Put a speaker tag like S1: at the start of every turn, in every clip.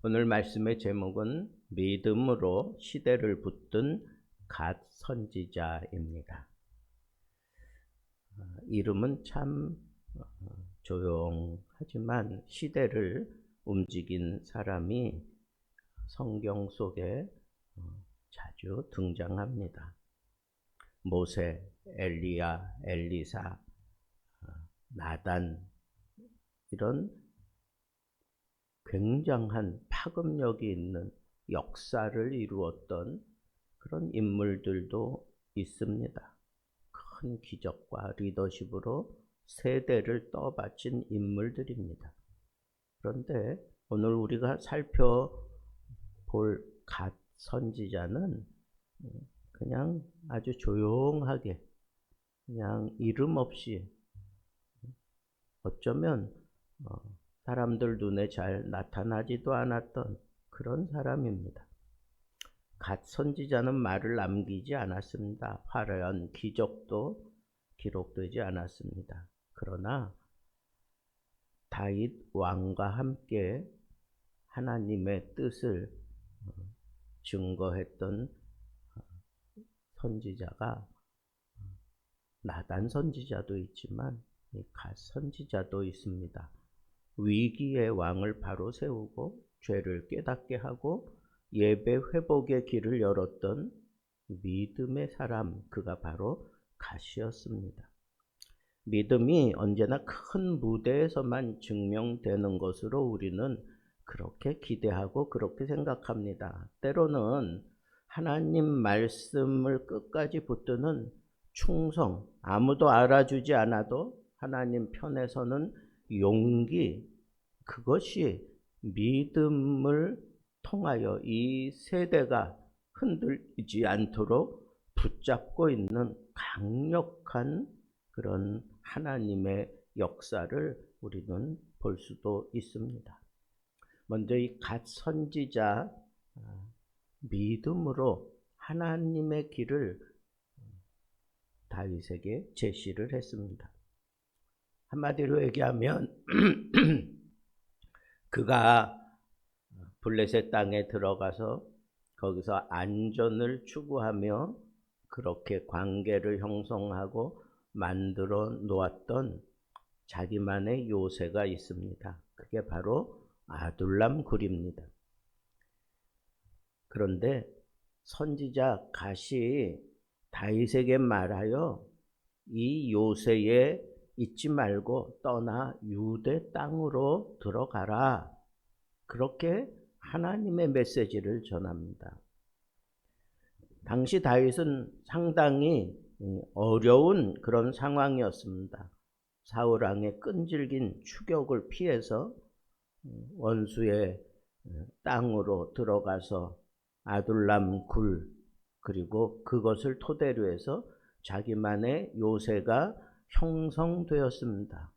S1: 오늘 말씀의 제목은 믿음으로 시대를 붙든 갓 선지자입니다. 이름은 참 조용하지만 시대를 움직인 사람이 성경 속에 자주 등장합니다. 모세, 엘리야, 엘리사, 나단, 이런 굉장한 파급력이 있는 역사를 이루었던 그런 인물들도 있습니다. 큰 기적과 리더십으로 세대를 떠받친 인물들입니다. 그런데 오늘 우리가 살펴볼 갓 선지자는 그냥 아주 조용하게 그냥 이름 없이 어쩌면 사람들 눈에 잘 나타나지도 않았던 그런 사람입니다. 갓 선지자는 말을 남기지 않았습니다. 화려한 기적도 기록되지 않았습니다. 그러나 다윗 왕과 함께 하나님의 뜻을 증거했던 선지자가 나단 선지자도 있지만 갓 선지자도 있습니다. 위기의 왕을 바로 세우고 죄를 깨닫게 하고 예배 회복의 길을 열었던 믿음의 사람, 그가 바로 갓이었습니다. 믿음이 언제나 큰 무대에서만 증명되는 것으로 우리는 그렇게 기대하고 그렇게 생각합니다. 때로는 하나님 말씀을 끝까지 붙드는 충성, 아무도 알아주지 않아도 하나님 편에 서는 용기, 그것이 믿음을 통하여 이 세대가 흔들리지 않도록 붙잡고 있는 강력한 그런 하나님의 역사를 우리는 볼 수도 있습니다. 먼저 이 갓 선지자, 믿음으로 하나님의 길을 다윗에게 제시를 했습니다. 한마디로 얘기하면 그가 블레셋 땅에 들어가서 거기서 안전을 추구하며 그렇게 관계를 형성하고 만들어 놓았던 자기만의 요새가 있습니다. 그게 바로 아둘람 굴입니다. 그런데 선지자 갓이 다윗에게 말하여 이 요새에 잊지 말고 떠나 유대 땅으로 들어가라. 그렇게 하나님의 메시지를 전합니다. 당시 다윗은 상당히 어려운 그런 상황이었습니다. 사울 왕의 끈질긴 추격을 피해서 원수의 땅으로 들어가서 아둘람 굴, 그리고 그것을 토대로 해서 자기만의 요새가 형성되었습니다.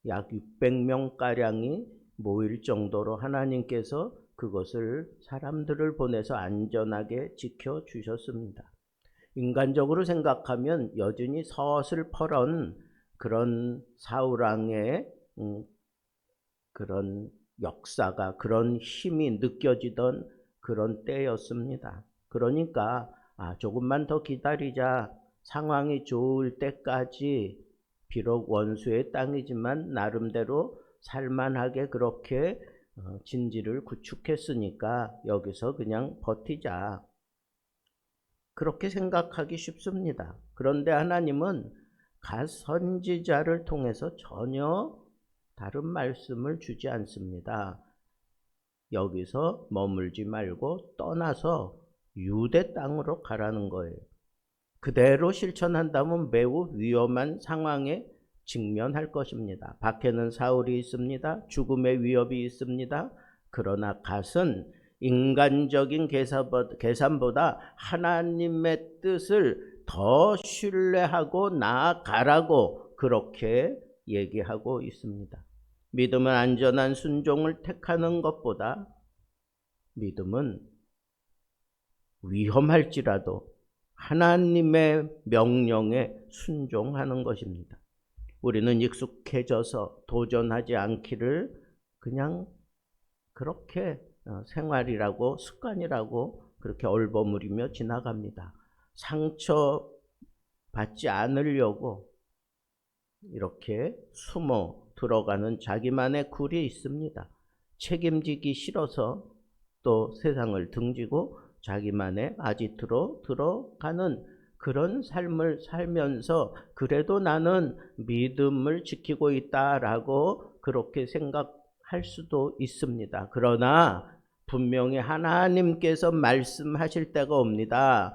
S1: 약 600명가량이 모일 정도로 하나님께서 그것을 사람들을 보내서 안전하게 지켜주셨습니다. 인간적으로 생각하면 여전히 서슬퍼런 그런 사울왕의 그런 역사가, 그런 힘이 느껴지던 그런 때였습니다. 그러니까 조금만 더 기다리자, 상황이 좋을 때까지, 비록 원수의 땅이지만 나름대로 살만하게 그렇게 진지를 구축했으니까 여기서 그냥 버티자, 그렇게 생각하기 쉽습니다. 그런데 하나님은 갓 선지자를 통해서 전혀 다른 말씀을 주지 않습니다. 여기서 머물지 말고 떠나서 유대 땅으로 가라는 거예요. 그대로 실천한다면 매우 위험한 상황에 직면할 것입니다. 밖에는 사울이 있습니다. 죽음의 위협이 있습니다. 그러나 갓은 인간적인 계산보다 하나님의 뜻을 더 신뢰하고 나아가라고 그렇게 얘기하고 있습니다. 믿음은 안전한 순종을 택하는 것보다 믿음은 위험할지라도 하나님의 명령에 순종하는 것입니다. 우리는 익숙해져서 도전하지 않기를 그냥 그렇게 생활이라고 습관이라고 그렇게 얼버무리며 지나갑니다. 상처 받지 않으려고 이렇게 숨어 들어가는 자기만의 굴이 있습니다. 책임지기 싫어서 또 세상을 등지고 자기만의 아지트로 들어가는 그런 삶을 살면서 그래도 나는 믿음을 지키고 있다라고 그렇게 생각할 수도 있습니다. 그러나 분명히 하나님께서 말씀하실 때가 옵니다.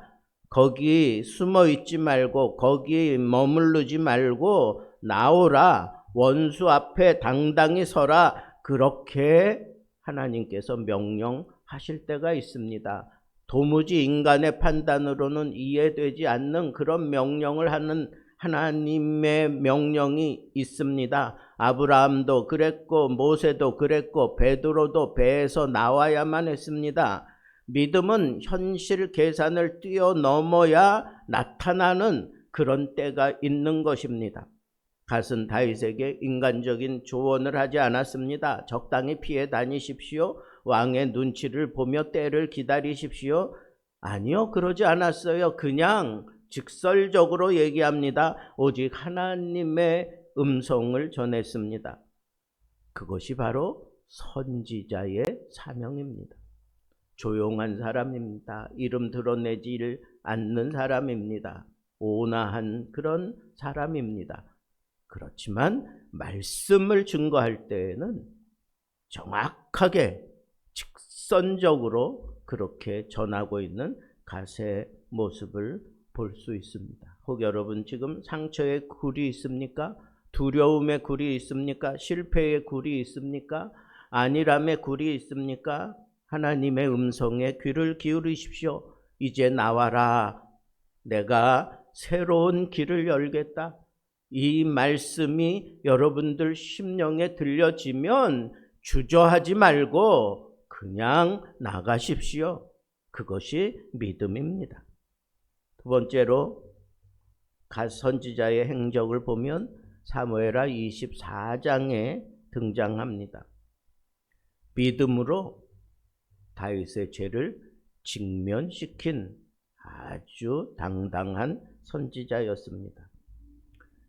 S1: 거기 숨어 있지 말고 거기 머무르지 말고 나오라, 원수 앞에 당당히 서라, 그렇게 하나님께서 명령하실 때가 있습니다. 도무지 인간의 판단으로는 이해되지 않는 그런 명령을 하는 하나님의 명령이 있습니다. 아브라함도 그랬고 모세도 그랬고 베드로도 배에서 나와야만 했습니다. 믿음은 현실 계산을 뛰어넘어야 나타나는 그런 때가 있는 것입니다. 갓은 다윗에게 인간적인 조언을 하지 않았습니다. 적당히 피해 다니십시오. 왕의 눈치를 보며 때를 기다리십시오. 아니요, 그러지 않았어요. 그냥 직설적으로 얘기합니다. 오직 하나님의 음성을 전했습니다. 그것이 바로 선지자의 사명입니다. 조용한 사람입니다. 이름 드러내지 않는 사람입니다. 온화한 그런 사람입니다. 그렇지만 말씀을 증거할 때에는 정확하게 직선적으로 그렇게 전하고 있는 갓의 모습을 볼 수 있습니다. 혹 여러분 지금 상처의 굴이 있습니까? 두려움의 굴이 있습니까? 실패의 굴이 있습니까? 안일함의 굴이 있습니까? 하나님의 음성에 귀를 기울이십시오. 이제 나와라. 내가 새로운 길을 열겠다. 이 말씀이 여러분들 심령에 들려지면 주저하지 말고 그냥 나가십시오. 그것이 믿음입니다. 두 번째로 갓 선지자의 행적을 보면 사무엘하 24장에 등장합니다. 믿음으로 다윗의 죄를 직면시킨 아주 당당한 선지자였습니다.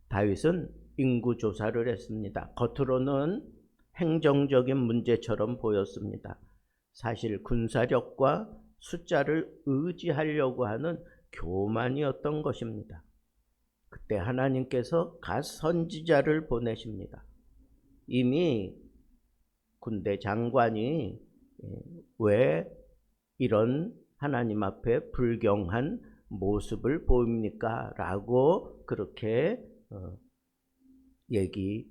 S1: 다윗은 인구조사를 했습니다. 겉으로는 행정적인 문제처럼 보였습니다. 사실 군사력과 숫자를 의지하려고 하는 교만이었던 것입니다. 그때 하나님께서 갓 선지자를 보내십니다. 이미 군대 장관이 왜 이런 하나님 앞에 불경한 모습을 보입니까? 라고 그렇게 얘기했습니다.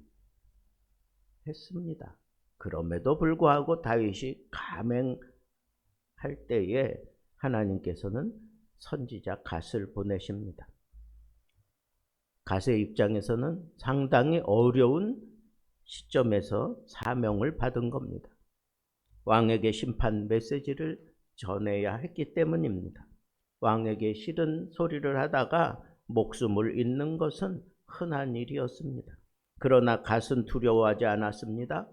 S1: 그럼에도 불구하고 다윗이 감행할 때에 하나님께서는 선지자 갓을 보내십니다. 갓의 입장에서는 상당히 어려운 시점에서 사명을 받은 겁니다. 왕에게 심판 메시지를 전해야 했기 때문입니다. 왕에게 싫은 소리를 하다가 목숨을 잃는 것은 흔한 일이었습니다. 그러나 갓은 두려워하지 않았습니다.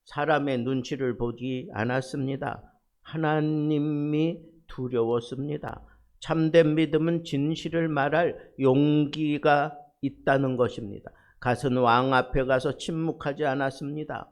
S1: 사람의 눈치를 보지 않았습니다. 하나님이 두려웠습니다. 참된 믿음은 진실을 말할 용기가 있다는 것입니다. 갓은 왕 앞에 가서 침묵하지 않았습니다.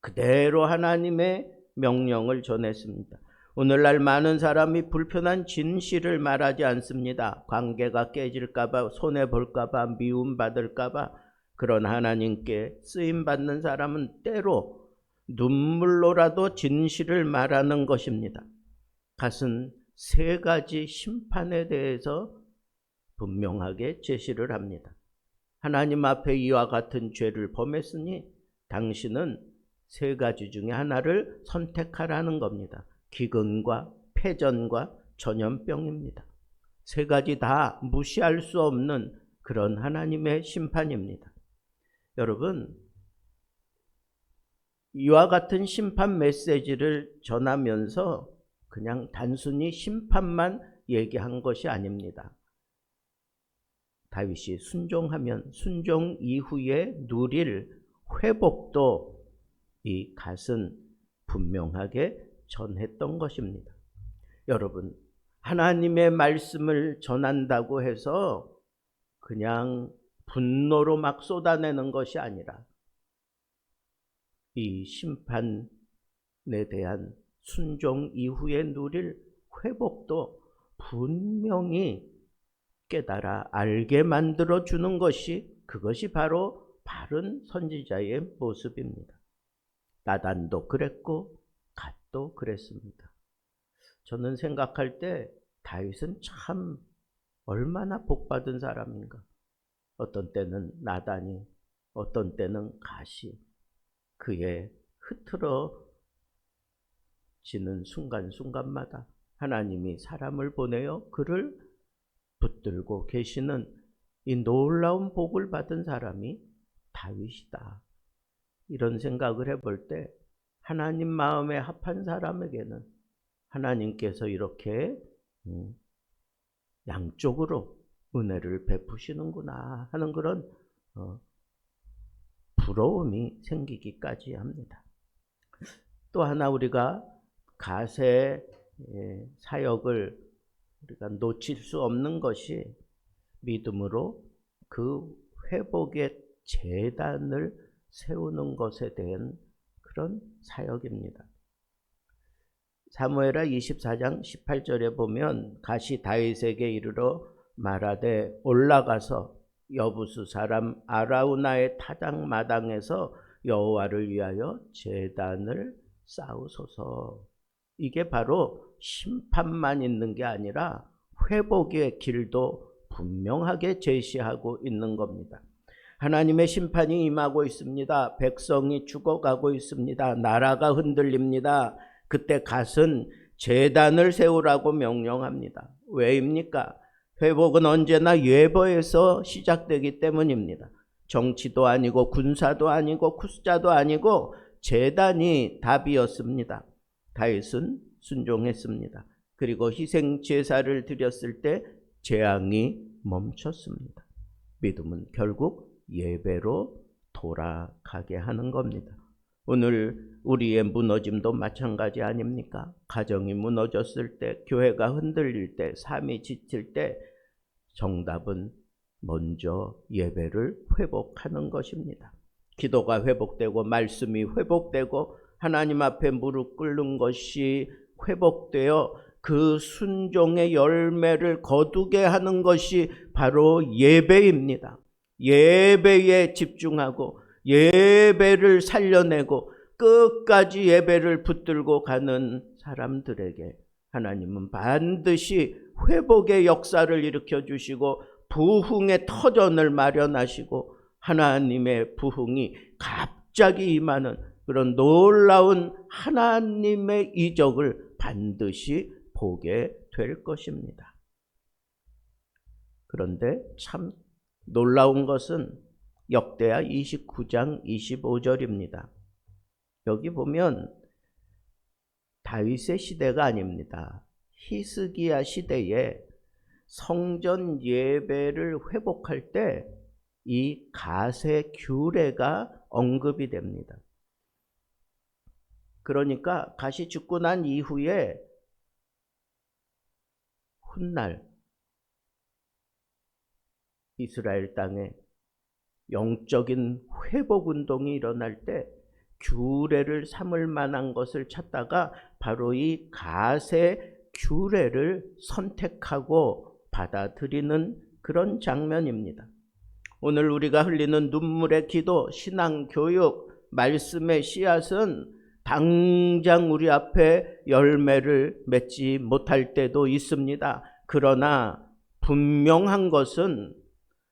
S1: 그대로 하나님의 명령을 전했습니다. 오늘날 많은 사람이 불편한 진실을 말하지 않습니다. 관계가 깨질까봐, 손해볼까봐, 미움받을까봐. 그런 하나님께 쓰임받는 사람은 때로 눈물로라도 진실을 말하는 것입니다. 갓은 세 가지 심판에 대해서 분명하게 제시를 합니다. 하나님 앞에 이와 같은 죄를 범했으니 당신은 세 가지 중에 하나를 선택하라는 겁니다. 기근과 패전과 전염병입니다. 세 가지 다 무시할 수 없는 그런 하나님의 심판입니다. 여러분, 이와 같은 심판 메시지를 전하면서 그냥 단순히 심판만 얘기한 것이 아닙니다. 다윗이 순종하면 순종 이후에 누릴 회복도 이 갓은 분명하게 전했던 것입니다. 여러분, 하나님의 말씀을 전한다고 해서 그냥 분노로 막 쏟아내는 것이 아니라 이 심판에 대한 순종 이후에 누릴 회복도 분명히 깨달아 알게 만들어주는 것이, 그것이 바로 바른 선지자의 모습입니다. 나단도 그랬고 갓도 그랬습니다. 저는 생각할 때 다윗은 참 얼마나 복받은 사람인가. 어떤 때는 나단이, 어떤 때는 갓이 그의 흐트러지는 순간순간마다 하나님이 사람을 보내어 그를 붙들고 계시는 이 놀라운 복을 받은 사람이 다윗이다. 이런 생각을 해볼 때 하나님 마음에 합한 사람에게는 하나님께서 이렇게 양쪽으로 은혜를 베푸시는구나 하는 그런 부러움이 생기기까지 합니다. 또 하나 우리가 갓의 사역을 우리가 놓칠 수 없는 것이 믿음으로 그 회복의 제단을 세우는 것에 대한 그런 사역입니다. 사무엘하 24장 18절에 보면 갓이 다윗에게 이르러 말하되 올라가서 여부수 사람 아라우나의 타작 마당에서 여호와를 위하여 제단을 쌓으소서. 이게 바로 심판만 있는 게 아니라 회복의 길도 분명하게 제시하고 있는 겁니다. 하나님의 심판이 임하고 있습니다. 백성이 죽어가고 있습니다. 나라가 흔들립니다. 그때 갓은 제단을 세우라고 명령합니다. 왜입니까? 회복은 언제나 예배에서 시작되기 때문입니다. 정치도 아니고 군사도 아니고 쿠스자도 아니고 제단이 답이었습니다. 다윗은 순종했습니다. 그리고 희생 제사를 드렸을 때 재앙이 멈췄습니다. 믿음은 결국 예배로 돌아가게 하는 겁니다. 오늘 우리의 무너짐도 마찬가지 아닙니까? 가정이 무너졌을 때, 교회가 흔들릴 때, 삶이 지칠 때 정답은 먼저 예배를 회복하는 것입니다. 기도가 회복되고 말씀이 회복되고 하나님 앞에 무릎 꿇는 것이 회복되어 그 순종의 열매를 거두게 하는 것이 바로 예배입니다. 예배에 집중하고 예배를 살려내고 끝까지 예배를 붙들고 가는 사람들에게 하나님은 반드시 회복의 역사를 일으켜 주시고 부흥의 터전을 마련하시고 하나님의 부흥이 갑자기 임하는 그런 놀라운 하나님의 이적을 반드시 보게 될 것입니다. 그런데 참 놀라운 것은 역대하 29장 25절입니다. 여기 보면 다윗의 시대가 아닙니다. 히스기야 시대에 성전 예배를 회복할 때 이 갓의 규례가 언급이 됩니다. 그러니까 갓이 죽고 난 이후에 훗날 이스라엘 땅에 영적인 회복운동이 일어날 때 규례를 삼을 만한 것을 찾다가 바로 이 갓의 규례를 선택하고 받아들이는 그런 장면입니다. 오늘 우리가 흘리는 눈물의 기도, 신앙교육, 말씀의 씨앗은 당장 우리 앞에 열매를 맺지 못할 때도 있습니다. 그러나 분명한 것은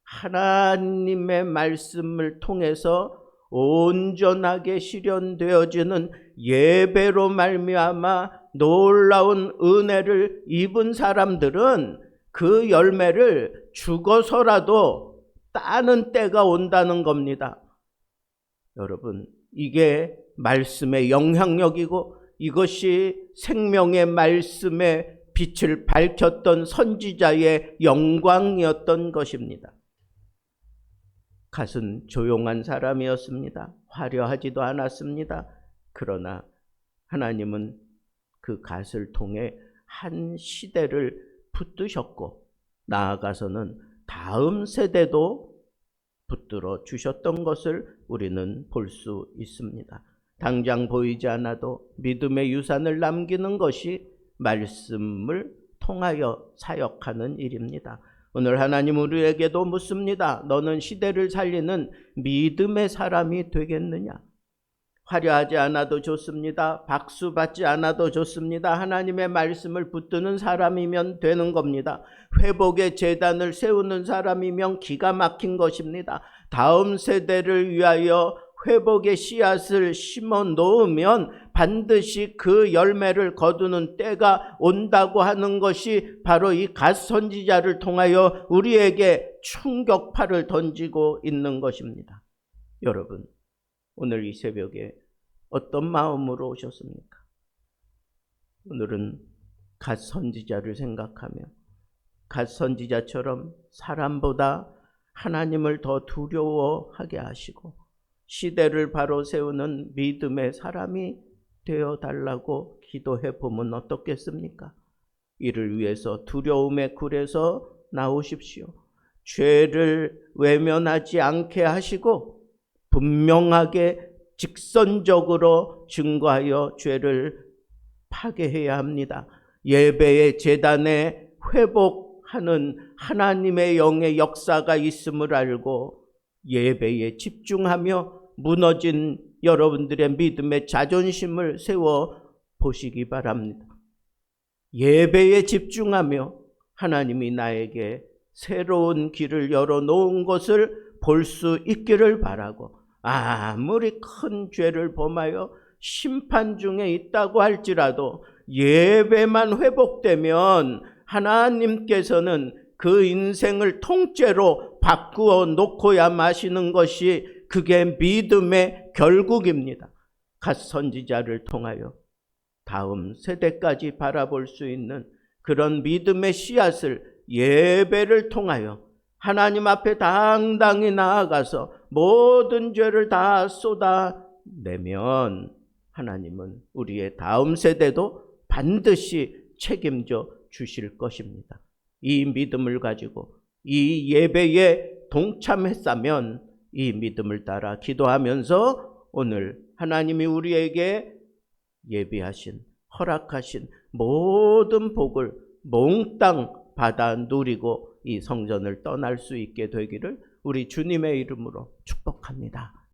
S1: 하나님의 말씀을 통해서 온전하게 실현되어지는 예배로 말미암아 놀라운 은혜를 입은 사람들은 그 열매를 죽어서라도 따는 때가 온다는 겁니다. 여러분, 이게 말씀의 영향력이고 이것이 생명의 말씀의 빛을 밝혔던 선지자의 영광이었던 것입니다. 갓은 조용한 사람이었습니다. 화려하지도 않았습니다. 그러나 하나님은 그 갓을 통해 한 시대를 붙드셨고 나아가서는 다음 세대도 붙들어 주셨던 것을 우리는 볼 수 있습니다. 당장 보이지 않아도 믿음의 유산을 남기는 것이 말씀을 통하여 사역하는 일입니다. 오늘 하나님 우리에게도 묻습니다. 너는 시대를 살리는 믿음의 사람이 되겠느냐? 화려하지 않아도 좋습니다. 박수 받지 않아도 좋습니다. 하나님의 말씀을 붙드는 사람이면 되는 겁니다. 회복의 재단을 세우는 사람이면 기가 막힌 것입니다. 다음 세대를 위하여 회복의 씨앗을 심어 놓으면 반드시 그 열매를 거두는 때가 온다고 하는 것이 바로 이 갓 선지자를 통하여 우리에게 충격파를 던지고 있는 것입니다. 여러분, 오늘 이 새벽에 어떤 마음으로 오셨습니까? 오늘은 갓 선지자를 생각하며 갓 선지자처럼 사람보다 하나님을 더 두려워하게 하시고 시대를 바로 세우는 믿음의 사람이 되어달라고 기도해 보면 어떻겠습니까? 이를 위해서 두려움의 굴에서 나오십시오. 죄를 외면하지 않게 하시고 분명하게 직선적으로 증거하여 죄를 파괴해야 합니다. 예배의 재단에 회복하는 하나님의 영의 역사가 있음을 알고 예배에 집중하며 무너진 여러분들의 믿음의 자존심을 세워 보시기 바랍니다. 예배에 집중하며 하나님이 나에게 새로운 길을 열어놓은 것을 볼 수 있기를 바라고, 아무리 큰 죄를 범하여 심판 중에 있다고 할지라도 예배만 회복되면 하나님께서는 그 인생을 통째로 바꾸어 놓고야 마시는 것이 그게 믿음의 결국입니다. 갓 선지자를 통하여 다음 세대까지 바라볼 수 있는 그런 믿음의 씨앗을 예배를 통하여 하나님 앞에 당당히 나아가서 모든 죄를 다 쏟아내면 하나님은 우리의 다음 세대도 반드시 책임져 주실 것입니다. 이 믿음을 가지고 이 예배에 동참했다면 이 믿음을 따라 기도하면서 오늘 하나님이 우리에게 예비하신, 허락하신 모든 복을 몽땅 받아 누리고 이 성전을 떠날 수 있게 되기를 우리 주님의 이름으로 축복합니다.